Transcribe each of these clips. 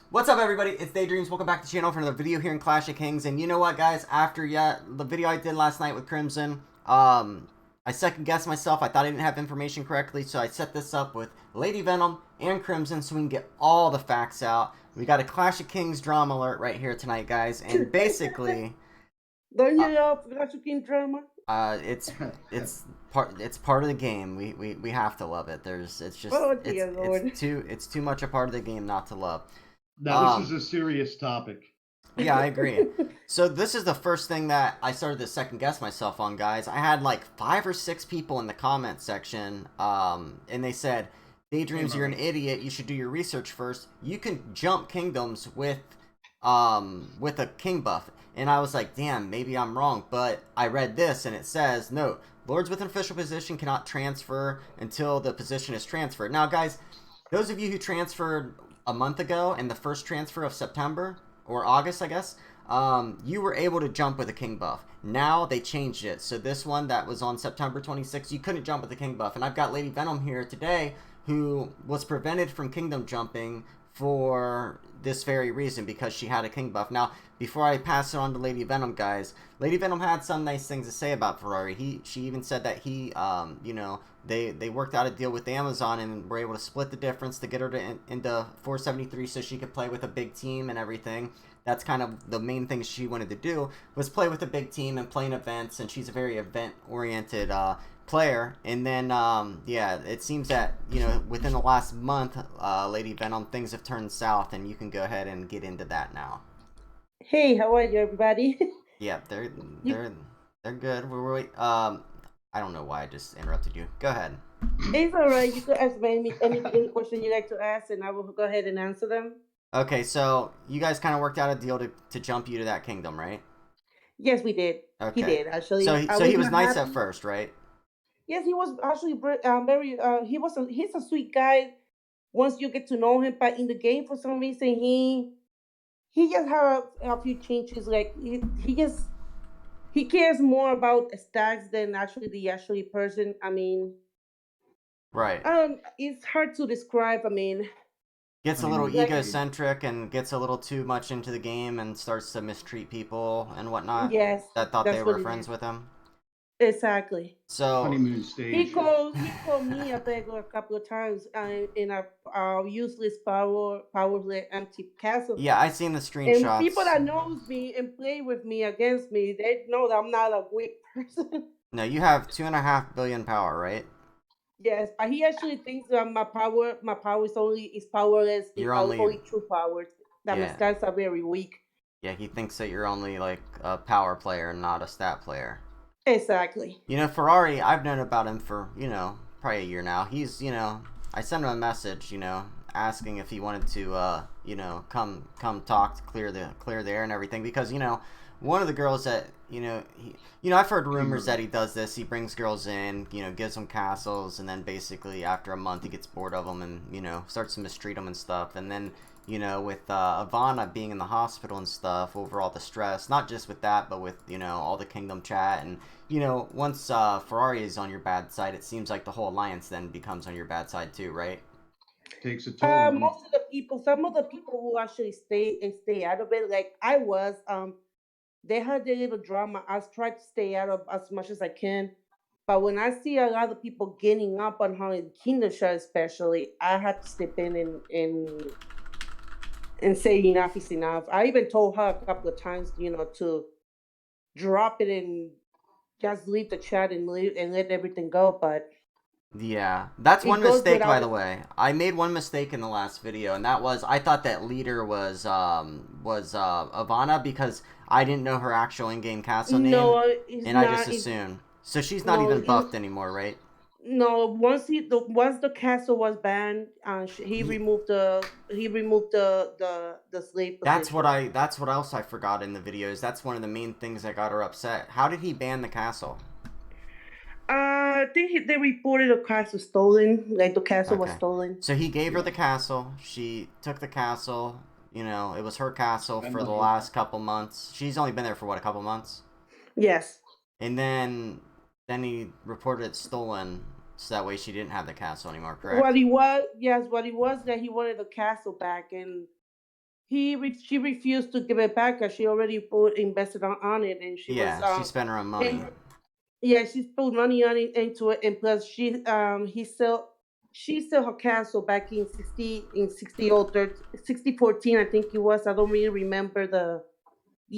What's up, everybody? It's Daydreams. Welcome back to the channel for another video here in Clash of Kings. And you know what, guys? After the video I did last night with Crimson, I second guessed myself. I thought I didn't have information correctly, so I set this up with Lady Venom and Crimson so we can get all the facts out. We got a Clash of Kings drama alert right here tonight, guys. And basically, Don't uh, you love Mexican drama? uh, it's it's part of the game. We have to love it. It's just Oh dear Lord. it's too much a part of the game not to love. Now, this is a serious topic. Yeah, I agree. So this is the first thing that I started to second guess myself on, guys. I had like 5 or 6 people in the comment section, and they said, "Daydreams, you're an idiot. You should do your research first. You can jump kingdoms with a king buff." And I was like, "Damn, maybe I'm wrong." But I read this, and it says, "No, lords with an official position cannot transfer until the position is transferred." Now, guys, those of you who transferred a month ago in the first transfer of September or August, I guess, you were able to jump with a king buff. Now they changed it. So this one that was on September 26th, you couldn't jump with a king buff. And I've got Lady Venom here today who was prevented from kingdom jumping for this very reason because she had a king buff. Now, before I pass it on to Lady Venom, guys, Lady Venom had some nice things to say about Ferrari. She even said that he, you know, they worked out a deal with Amazon and were able to split the difference to get her into 473 so she could play with a big team and everything. That's kind of the main thing she wanted to do, was play with a big team and play in events, and she's a very event-oriented player. And then, yeah, it seems that, you know, within the last month, Lady Venom, things have turned south, and you can go ahead and get into that now. Hey, how are you, everybody? Yeah, You, they're good. I don't know why I just interrupted you. Go ahead. it's all right. You could ask me any question you like to ask, and I will go ahead and answer them. Okay, so you guys kind of worked out a deal to jump you to that kingdom, right? Yes, we did. He Okay. did So actually. I so was he was not nice at happy. first, right? Yes, he was actually very. He's a sweet guy. Once you get to know him, but in the game, for some reason, he just had a few changes. Like he just he cares more about stacks than actually the actually person. I mean, Right. it's hard to describe. I mean, Gets a little Honeymoon like stage. egocentric and gets a little too much into the game and starts to mistreat people and whatnot yes, that thought they that's were what it friends is. with him. Exactly. So, Honeymoon stage. He called me a beggar a couple of times in a useless powerless empty castle. yeah, I seen the And people screenshots. that knows me and play with me against me, they know that I'm not a weak person. No, you have 2.5 billion power, right? Yes, but he actually thinks that my power is powerless, You're only, only true powers. That my yeah, stats are very weak. yeah, he thinks that you're only like a power player, not a stat player. Exactly. You know, Ferrari, I've known about him for, you know, probably a year now. He's, you know, I sent him a message, you know, asking if he wanted to, you know, come talk to clear the air and everything because, you know, one of the girls that, you know, I've heard rumors Kimberly. that he does this. He brings girls in, you know, gives them castles, and then basically after a month he gets bored of them and, you know, starts to mistreat them and stuff. And then, you know, with Ivana being in the hospital and stuff, over all the stress, not just with that, but with, you know, all the kingdom chat and, you know, once Ferrari is on your bad side, it seems like the whole alliance then becomes on your bad side too, right? Takes a toll on Most of the people, some of the people who actually stay out of it, like I was, they had their little drama. I tried to stay out of as much as I can. But when I see a lot of people getting up on her in Kingdom Shot especially, I had to step in and say enough is enough. I even told her a couple of times, to drop it and just leave the chat and leave and let everything go. But Yeah, that's it one goes mistake, by without the way. I made one mistake in the last video, and that was I thought that leader was Ivana because I didn't know her actual in-game castle name, no, it's and I just not. It's assumed. So she's not no, even it, buffed anymore, right? no. Once the castle was banned, he removed the slave position. That's what else I forgot in the videos. That's one of the main things that got her upset. How did he ban the castle? I think they reported the castle stolen. Like the castle was Okay. stolen. So he gave her yeah. the castle. She took the castle. You know, it was her castle And for the the whole last couple months. She's only been there for what, a couple months? Yes. And then he reported it stolen so that way she didn't have the castle anymore, What correct? he was, yes, what he was that he wanted the castle back, and she refused to give it back because she already invested on it, and she was Yeah, she spent her own money. and yeah, she's put money on it into it, and plus she sold her castle back in 6014, I think it was. I don't really remember the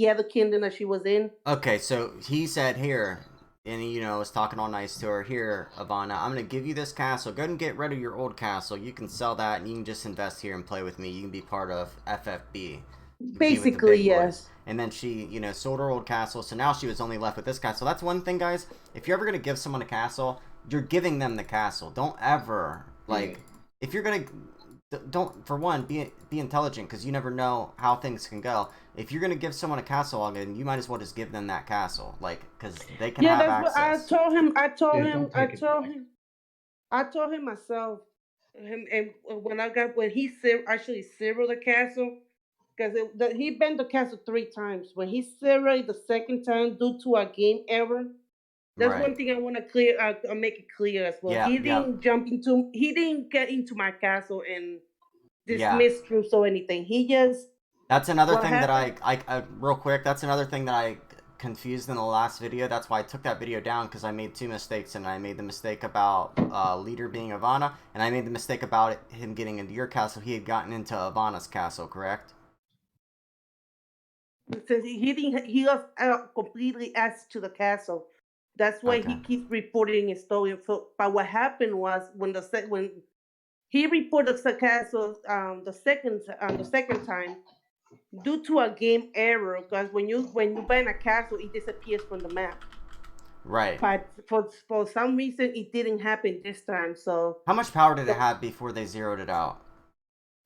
other kingdom that she was in. Okay, so he said here, and he, was talking all nice to her. Here, Ivana, I'm gonna give you this castle. Go ahead and get rid of your old castle. You can sell that, and you can just invest here and play with me. You can be part of FFB. Basically, yes. And then she, sold her old castle, so now she was only left with this castle. That's one thing, guys. If you're ever gonna give someone a castle, you're giving them the castle. Don't ever if you're gonna don't for one be intelligent, because you never know how things can go. If you're gonna give someone a castle, then you might as well just give them that castle, because they can have access. What I told him myself. And when he actually zeroed the castle, because he bent the castle 3 times. When he zeroed the second time due to a game error, that's one thing I want to clear. I'll make it clear as well. He didn't he didn't get into my castle and dismiss troops or anything. He just. That's another thing that I real quick. That's another thing that I confused in the last video. That's why I took that video down, because I made 2 mistakes, and I made the mistake about leader being Ivana, and I made the mistake about him getting into your castle. He had gotten into Ivana's castle, correct? Since he was completely access to the castle. That's why he keeps reporting his story. But what happened was when he reported the castle the second time, due to a game error, because when you ban a castle, it disappears from the map. Right. But for some reason, it didn't happen this time. So how much power did it have before they zeroed it out?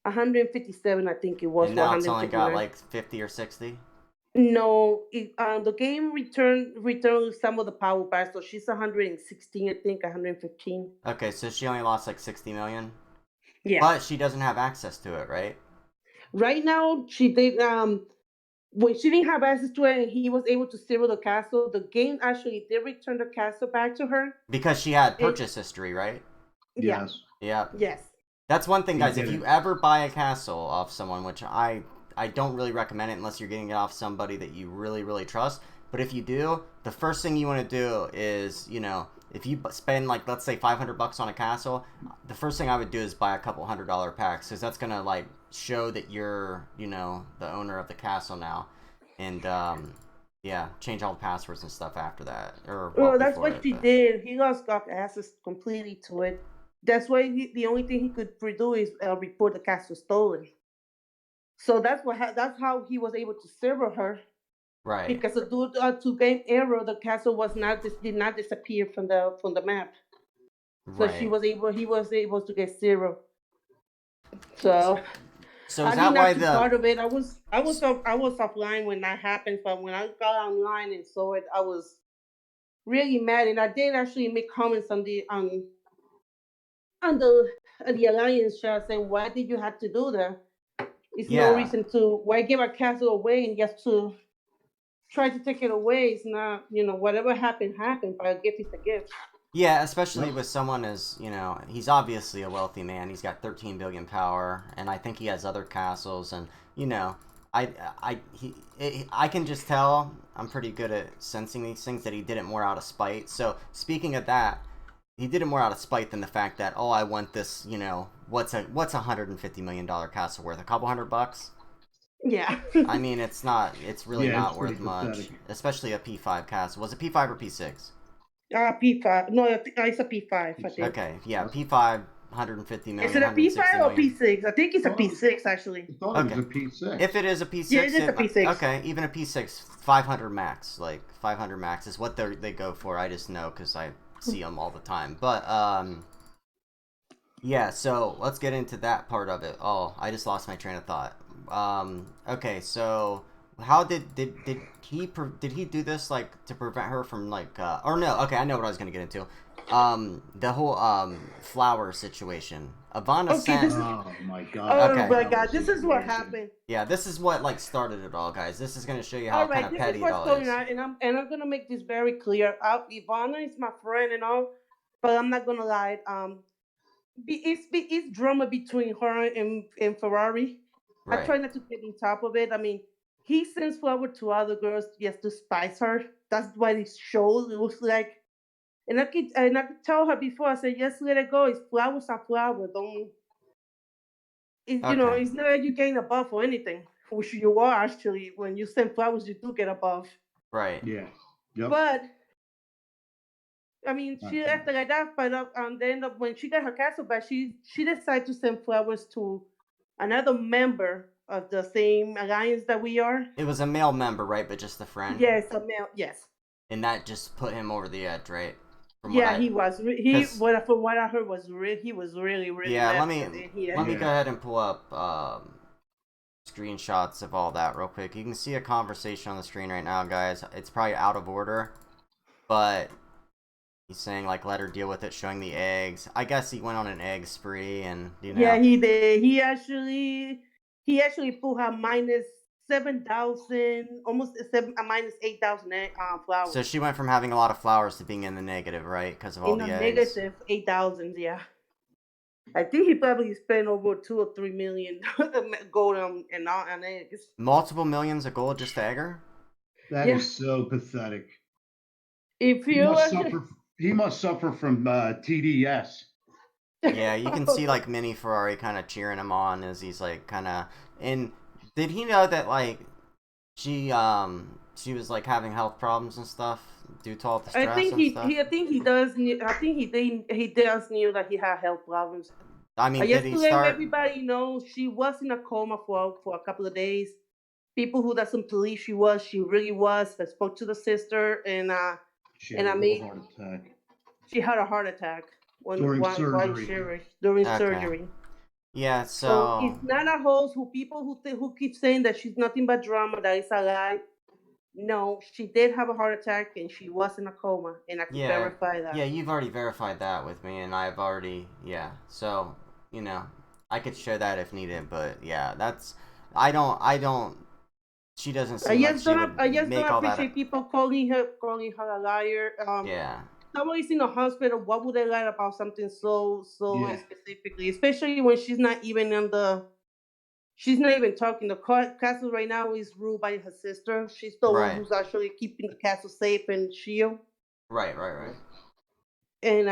157, I think it was. And now it's only got like 50 or 60. No, the game returned some of the power back, so she's 116, I think, 115. Okay, so she only lost like 60 million. Yeah. But she doesn't have access to it, right? Right now, she did. When she didn't have access to it, and he was able to zero the castle, the game actually did return the castle back to her because she had purchase history, right? Yes. Yeah. Yes. That's one thing, guys. If you ever buy a castle off someone, which I don't really recommend it unless you're getting it off somebody that you really, really trust. But if you do, the first thing you want to do is, if you spend, like, let's say $500 on a castle, the first thing I would do is buy a couple $100 packs, because that's going to, like, show that you're, the owner of the castle now. And, yeah, change all the passwords and stuff after that. Well, that's what she did. He lost access completely to it. That's why the only thing he could do is report the castle stolen. So that's how he was able to zero her. Right. Because due to game error, the castle did not disappear from the map. So he was able to get zero. So is that why part of it? I was offline when that happened, but when I got online and saw it, I was really mad, and I did actually make comments on the alliance chat saying, why did you have to do that? It's no reason to why give a castle away and just to try to take it away. It's not, whatever happened, but a gift is a gift. Yeah, especially with someone as, he's obviously a wealthy man. He's got 13 billion power, and I think he has other castles, and, I can just tell, I'm pretty good at sensing these things, that he did it more out of spite. So, speaking of that, he did it more out of spite than the fact that, oh, I want this, what's $150 million castle worth? A couple $100? Yeah. I mean, it's really not worth much, especially a P5 castle. Was it P5 or P6? P5. No, it's a P5, I think. Okay, yeah, P5, 150 million. Is it a P5 or P6? I think it's a P6, actually. I thought it was a P6. If it is a P6, yeah, it is a P6. Okay, even a P6, 500 max. Like, 500 max is what they go for. I just know because I see them all the time. But, yeah, so let's get into that part of it. Oh, I just lost my train of thought. Okay, so how did he do this, like, to prevent her from, like, or no, okay, I know what I was gonna get into. The whole flower situation. Ivana sent. Oh my god. Oh my god, this is what happened. Yeah, this is what, like, started it all, guys. This is gonna show you how kind of petty it all is. And I'm gonna make this very clear. Ivana is my friend and all, but I'm not gonna lie. It's drama between her and Ferrari. I Right. try not to get on top of it. I mean, he sends flower to other girls just to spice her. That's why this show looks like. And I could tell her before. I said, just let it go. It's flowers are flowers. Don't. Okay. It's not that you gain a buff or anything, which you are actually. When you send flowers, you do get a buff. Right. Yeah. Yep. But I mean, Not she left bad. it like that. But then when she got her castle back, she decided to send flowers to another member of the same alliance that we are. It was a male member, right? But just the friend. Yes, a male. Yes. And that just put him over the edge, right? From what Yeah, I, he was. because From what I heard, he was really, really yeah, mad let me because he let me ended. go Yeah. ahead and pull up screenshots of all that real quick. You can see a conversation on the screen right now, guys. It's probably out of order, but he's saying like let her deal with it, showing the eggs. I guess he went on an egg spree, and Yeah, he did. He actually put her minus 7,000, almost a minus 8,000 So flowers she went from having a lot of flowers to being in the negative, right? Because of all in a the eggs. negative 8,000. Yeah, I think he probably spent over 2 or 3 million gold on eggs. Multiple millions of gold just to egg her? That Yeah, is so pathetic. if He you must actually, suffer. He must suffer from TDS. Yeah, you can see like Mini Ferrari kind of cheering him on as he's like kind of. And did he know that like she was like having health problems and stuff due to all the I stress think and stuff? I think he does. I think he does knew that he had health problems. I I mean, did just he to let start? everybody know, she was in a coma for a couple of days. People who doesn't believe she really was. I spoke to the sister, She had and a I little mean, heart attack she had a heart attack during while surgery. during Okay. surgery. Yeah. So So it's not a host who people who keep saying that she's nothing but drama. That is a lie. No, she did have a heart attack and she was in a coma, and I could yeah, verify yeah, that. you've already verified that with me, and I've already So you know, I could show that if needed, but yeah, that's I don't. She doesn't seem like she would I just don't make all that. appreciate people calling her a liar. Yeah. Somebody's in the hospital. What would they lie about something so Yeah. specifically, especially when she's not even talking. The castle right now is ruled by her sister. She's the one Right. who's actually keeping the castle safe and shield. Right. Right. Right. And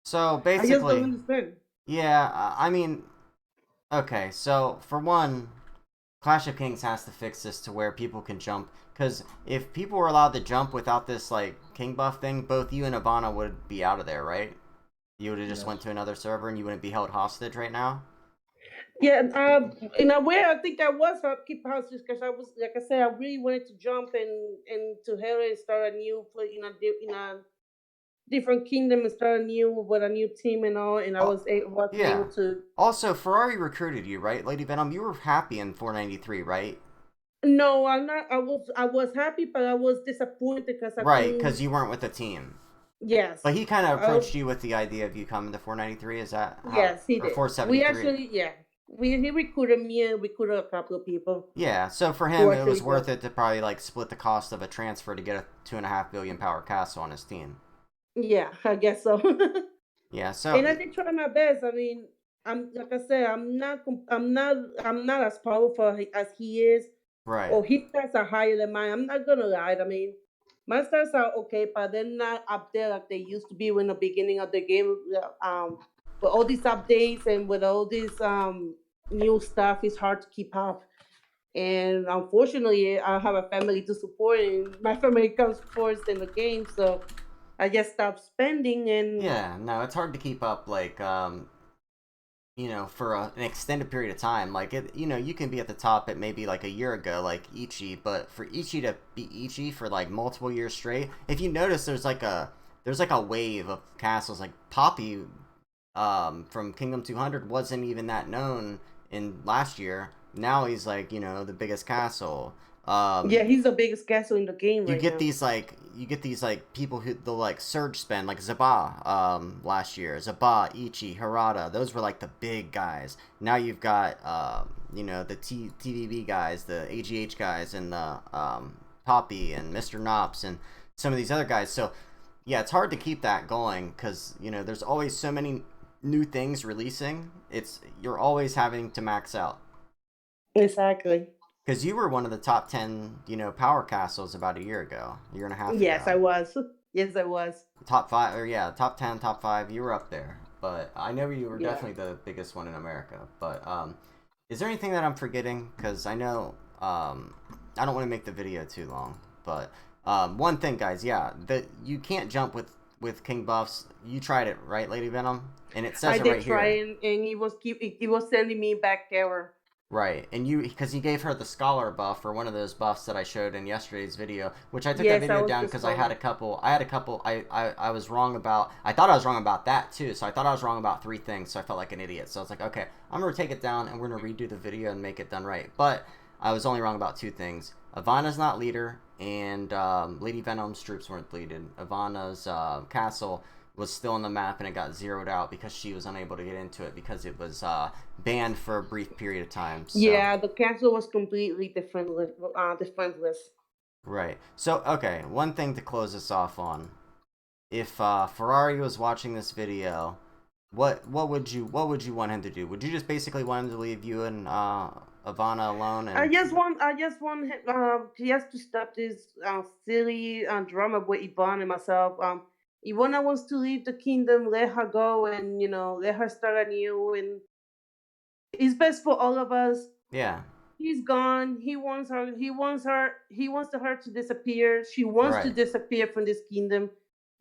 So I just don't basically, understand. yeah. I mean, okay. So for one, Clash of Kings has to fix this to where people can jump. Because if people were allowed to jump without this like king buff thing, both you and Ivana would be out of there, right? You would have just went Yes. to another server and you wouldn't be held hostage right now. Yeah, in a way, I think I was keep hostage because I was, like I said, I really wanted to jump and to hell and start a new in a different kingdom and start anew with a new team and all, and I Oh, wasn't able yeah. to. Also, Ferrari recruited you, right, Lady Venom? You were happy in 493, right? No, I'm not. I was happy, but I was disappointed because I Right, because couldn't. you weren't with the team. But Yes, he kind of I was. approached you with the idea of you coming to 493. Is that how? Yes, he Or did. We 473? actually, yeah, we he recruited me and recruited a couple of people Yeah, so for who him, it was actually worth joined. it to probably like split the cost of a transfer to get a 2.5 billion power castle on his team. Yeah, I guess so. Yeah, so And I did try my best. I mean, I'm like I said, I'm not as powerful as he is, right, or his stats are higher than mine. I'm not gonna lie. I mean, my stats are okay, but they're not up there like they used to be in the beginning of the game. With all these updates and with all this new stuff, it's hard to keep up. And unfortunately, I have a family to support, and my family comes first in the game, so I just stopped spending and. yeah, no, it's hard to keep up like for an extended period of time. Like you can be at the top at maybe like a year ago, like Ichi, but for Ichi to be Ichi for like multiple years straight, if you notice, there's like a wave of castles. Like Poppy, from Kingdom 200 wasn't even that known in last year. Now he's like the biggest castle. Yeah, he's the biggest castle in the game you right get now. these like people who they'll like surge spend like Zaba last year. Zaba, Ichi, Harada, those were like the big guys. Now you've got the TVB guys, the AGH guys, and the Poppy and Mr. Knops and some of these other guys. So yeah, it's hard to keep that going because there's always so many new things releasing. You're always having to max out. Exactly. Because you were one of the top 10, power castles about a year and a half Yes, ago. I was. Yes, I was. Top 5, or yeah, top 10, top 5, you were up there. But I know you were Yeah. definitely the biggest one in America. But is there anything that I'm forgetting? Because I know I don't want to make the video too long. But one thing, guys, yeah, that you can't jump with King Buffs. You tried it, right, Lady Venom? And it I says it did right try, here. and he was sending me back error. Right, and because you gave her the scholar buff, or one of those buffs that I showed in yesterday's video, which I took that Yes, I video was down the because I had scholar. a couple, I was wrong about, I thought I was wrong about that too, so I thought I was wrong about 3 things, so I felt like an idiot, so I was like, okay, I'm going to take it down, and we're going to redo the video and make it done right, but I was only wrong about 2 things. Ivana's not leader, and Lady Venom's troops weren't leaded. Ivana's castle was still on the map, and it got zeroed out because she was unable to get into it because it was banned for a brief period of time. So Yeah, the castle was completely defenseless. Defenseless. right. So okay, one thing to close this off on: if Ferrari was watching this video, what would you want him to do? Would you just basically want him to leave you and Ivana alone? And I just want him, he has to stop this silly drama with Yvonne and myself. Ivana wants to leave the kingdom, let her go, and let her start anew, and it's best for all of us. yeah, He's gone. He wants her. He wants her. He wants her to disappear. She wants to right. disappear from this kingdom.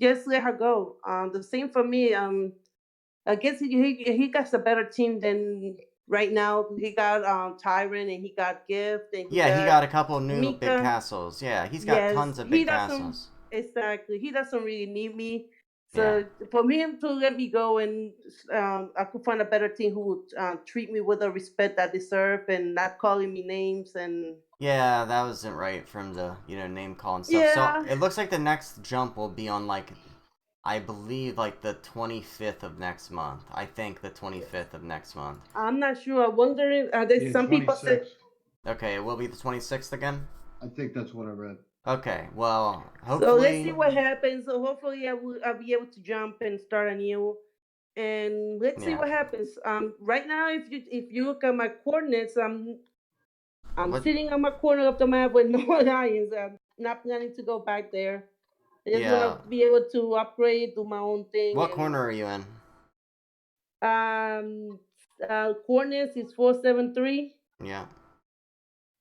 Just let her go. The same for me. I guess he got a better team than right now. He got Tyrant, and he got Gift, and he Yeah, he got got a couple new big Mika. castles. Yeah, he's got Yes, tons of he big doesn't castles. exactly. He doesn't really need me. Yeah. So for him to let me go, and I could find a better team who would treat me with the respect I deserve and not calling me names and Yeah, that wasn't right for him to, name call and stuff. So yeah. it looks like the next jump will be on, like, I believe, like, the 25th of next month. I think the 25th of next month. I'm not sure. I'm wondering. There's Yeah, some people said. 26. Okay, it will be the 26th again? I think that's what I read. Okay, well, So let's see hopefully, what happens. So hopefully I'll be able to jump and start anew. And let's see yeah. what happens. Right now, if you look at my coordinates, I'm What, sitting on my corner of the map with no alliance. I'm not planning to go back there. I just want yeah. to be able to upgrade, do my own thing, What corner are you in? and coordinates is 473, Yeah,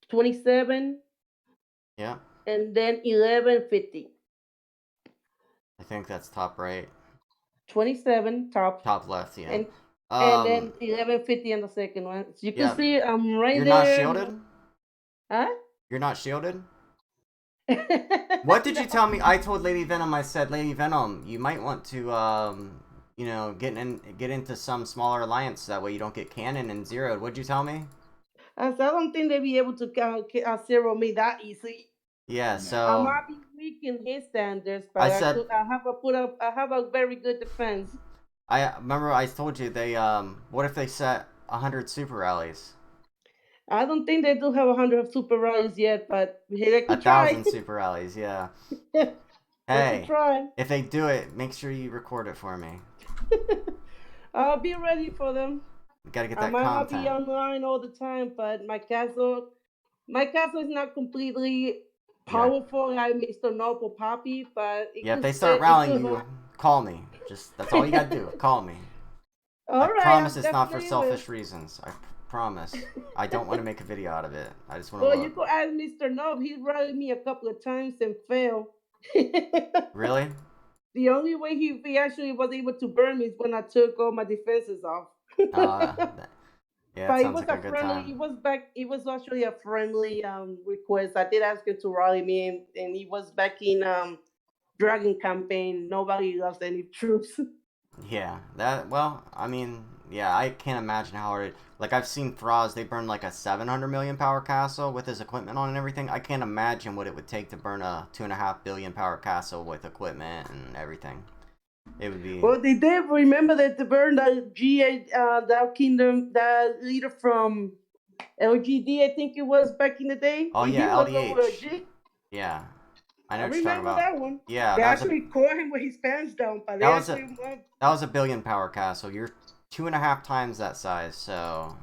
27, yeah. and then 1150. I think that's top right. 27 top, Top left, yeah. and then Um, 1150 on the second one. So you can yeah. see I'm right You're not there. shielded? Huh? You're not shielded? What did you No. tell me? I told Lady Venom, I said, Lady Venom, you might want to, get into some smaller alliance. That way you don't get cannon and zeroed. What'd you tell me? I said, I don't think they'll be able to zero me that easy. Yeah, No. I so might be weak in his standards, I but said, I have a very good defense. I remember I told you what if they set 100 super rallies? I don't think they do have 100 super rallies yet, but they A could try. thousand super rallies, yeah. They could Hey, try. if they do it, make sure you record it for me. I'll be ready for them. You gotta get I that might not be content. online all the time, but my castle is not completely Yeah. powerful like Mr. Noble Poppy, but Yeah, if they start it rallying could you, hold. call me. That's all you gotta do. Call me. I All right, I promise it's not for definitely will. selfish reasons. I promise. I don't want to make a video out of it. I just want to Well, you look. could ask Mr. Nob. He rallied me a couple of times and failed. Really? The only way he actually was able to burn me is when I took all my defenses off. That, yeah, that But it sounds was like a a good friendly. time. It was actually a friendly request. I did ask him to rally me, and he was back in Dragon campaign. Nobody lost any troops. Yeah, well, I mean, yeah, I can't imagine how hard like, I've seen Froz, they burn like a 700 million power castle with his equipment on and everything. I can't imagine what it would take to burn a 2.5 billion power castle with equipment and everything. It would be, Well, they did remember that they burned the that kingdom, the leader from LGD. I think it was back in the day. oh He yeah, was over a LDH. G. Yeah, I I know what you're talking remember about. that one. Yeah, They actually caught him with his pants down, but they that was a actually went. that was a billion power castle. You're 2.5 times that size, so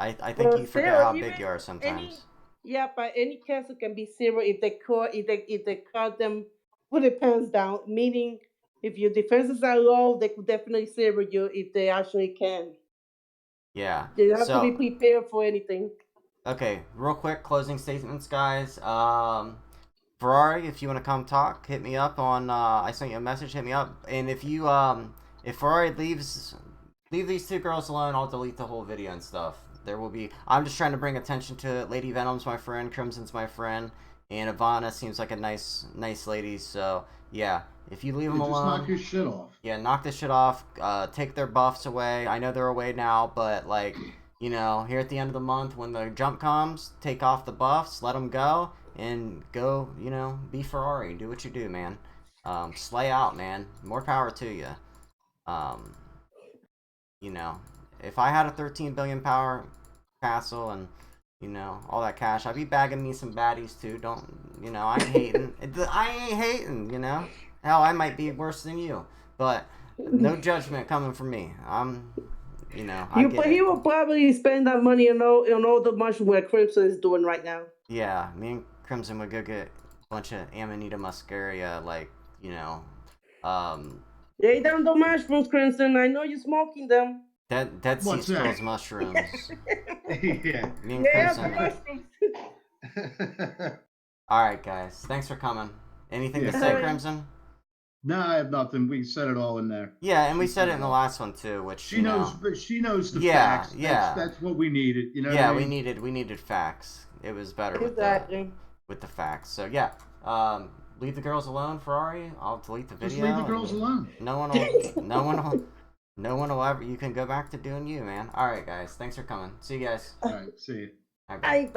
I think But you forget still, how even big you are sometimes. yeah, but any cancel can be zero if they caught them with their pants down. Meaning, if your defenses are low, they could definitely zero you if they actually can. Yeah. They have to be So prepared for anything. okay, real quick closing statements, guys. Ferrari, if you want to come talk, hit me up on. I sent you a message. Hit me up, and if Ferrari leave these two girls alone, I'll delete the whole video and stuff. There will be. I'm just trying to bring attention to it. Lady Venom's my friend. Crimson's my friend, and Ivana seems like a nice lady. So yeah, if you leave them Just alone, knock your shit off. yeah, knock this shit off. Take their buffs away. I know they're away now, but like, here at the end of the month when the jump comes, take off the buffs, let them go, and go. Be Ferrari. Do what you do, man. Slay out, man. More power to you. Um, if I had a 13 billion power castle and all that cash, I'd be bagging me some baddies too. I ain't hating. I ain't hating. Hell, I might be worse than you, but no judgment coming from me. I get He it. will probably spend that money on all the mushroom where Crimson is doing right now. Yeah, me and Crimson would go get a bunch of Amanita muscaria, Lay down the mushrooms, Crimson. I know you're smoking them. Dead Sea What's that? Scrolls mushrooms. Yeah. Me and Yeah, the Crimson. mushrooms. Alright, guys. Thanks for coming. Anything to Yeah. say, Crimson? No, I have nothing. We said it all in there. Yeah, and we said it in the last one too, which She knows. She knows the Yeah, facts. yeah. That's what we needed. You know. Yeah, what I mean? we needed facts. It was better Exactly. with the facts. So yeah, leave the girls alone, Ferrari. I'll delete the video. Just leave the girls alone. No one will ever. You can go back to doing you, man. All right, guys. Thanks for coming. See you guys. All right. See you. Bye. Bye.